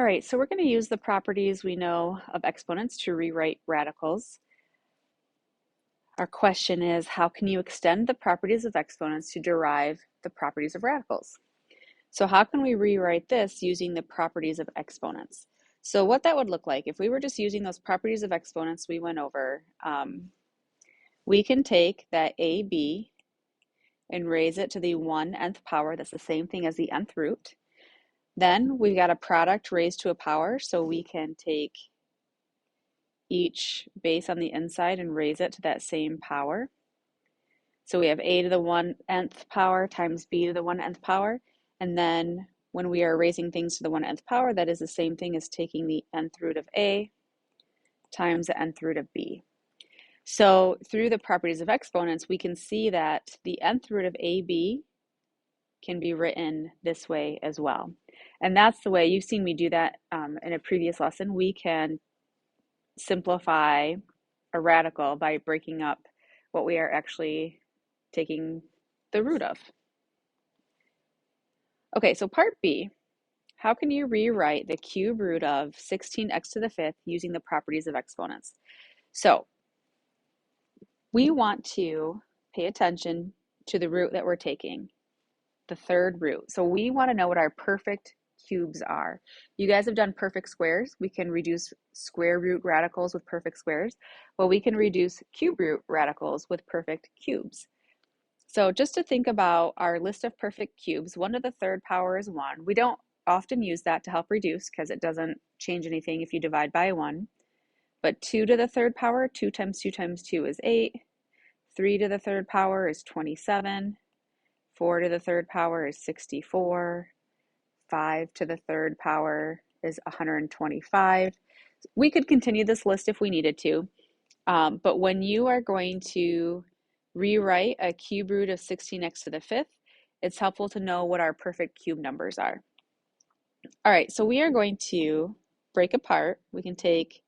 All right, so we're going to use the properties we know of exponents to rewrite radicals. Our question is, how can you extend the properties of exponents to derive the properties of radicals? So how can we rewrite this using the properties of exponents? So what that would look like, if we were just using those properties of exponents we went over, we can take that AB and raise it to the 1/nth power. That's the same thing as the nth root. Then we've got a product raised to a power, so we can take each base on the inside and raise it to that same power. So we have a to the 1/nth power times b to the 1/nth power. And then when we are raising things to the 1/nth power, that is the same thing as taking the nth root of a times the nth root of b. So through the properties of exponents, we can see that the nth root of ab can be written this way as well. And that's the way, you've seen me do that in a previous lesson. We can simplify a radical by breaking up what we are actually taking the root of. Okay, so part B, how can you rewrite the cube root of 16x to the 5th using the properties of exponents? So we want to pay attention to the root that we're taking, the third root. So we want to know what our perfect cubes are. You guys have done perfect squares. We can reduce square root radicals with perfect squares. Well, we can reduce cube root radicals with perfect cubes. So just to think about our list of perfect cubes, 1 to the 3rd power is 1. We don't often use that to help reduce because it doesn't change anything if you divide by 1. But 2 to the 3rd power, 2 times 2 times 2 is 8. 3 to the 3rd power is 27. 4 to the 3rd power is 64. 5 to the 3rd power is 125. We could continue this list if we needed to, but when you are going to rewrite a cube root of 16x to the 5th, it's helpful to know what our perfect cube numbers are. All right, so we are going to break apart. We can take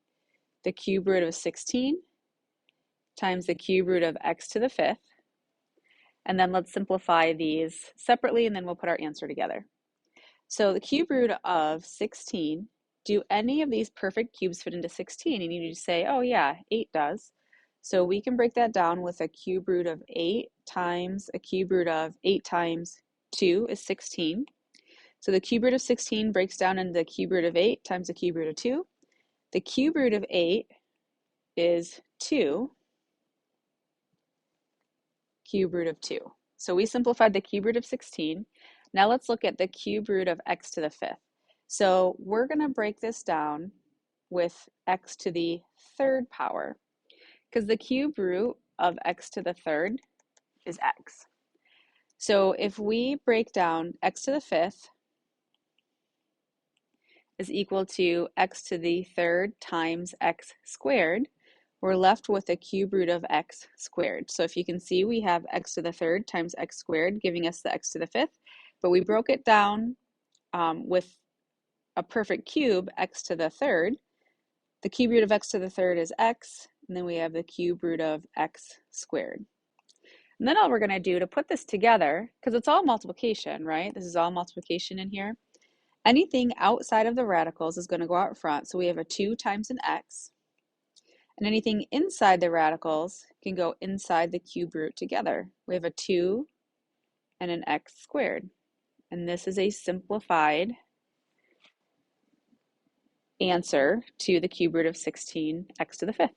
the cube root of 16 times the cube root of x to the 5th, and then let's simplify these separately, and then we'll put our answer together. So the cube root of 16, do any of these perfect cubes fit into 16? And you need to say, oh yeah, 8 does. So we can break that down with a cube root of 8 times a cube root of 8 times 2 is 16. So the cube root of 16 breaks down into the cube root of 8 times the cube root of 2. The cube root of 8 is 2 cube root of 2. So we simplified the cube root of 16. Now let's look at the cube root of x to the 5th. So we're going to break this down with x to the 3rd power, because the cube root of x to the 3rd is x. So if we break down x to the 5th is equal to x to the 3rd times x squared, we're left with a cube root of x squared. So if you can see, we have x to the 3rd times x squared giving us the x to the 5th, but we broke it down with a perfect cube, x to the 3rd. The cube root of x to the 3rd is x, and then we have the cube root of x squared. And then all we're going to do to put this together, because it's all multiplication, right? This is all multiplication in here. Anything outside of the radicals is going to go out front. So we have a 2 times an x. And anything inside the radicals can go inside the cube root together. We have a 2 and an x squared. And this is a simplified answer to the cube root of 16x to the 5th.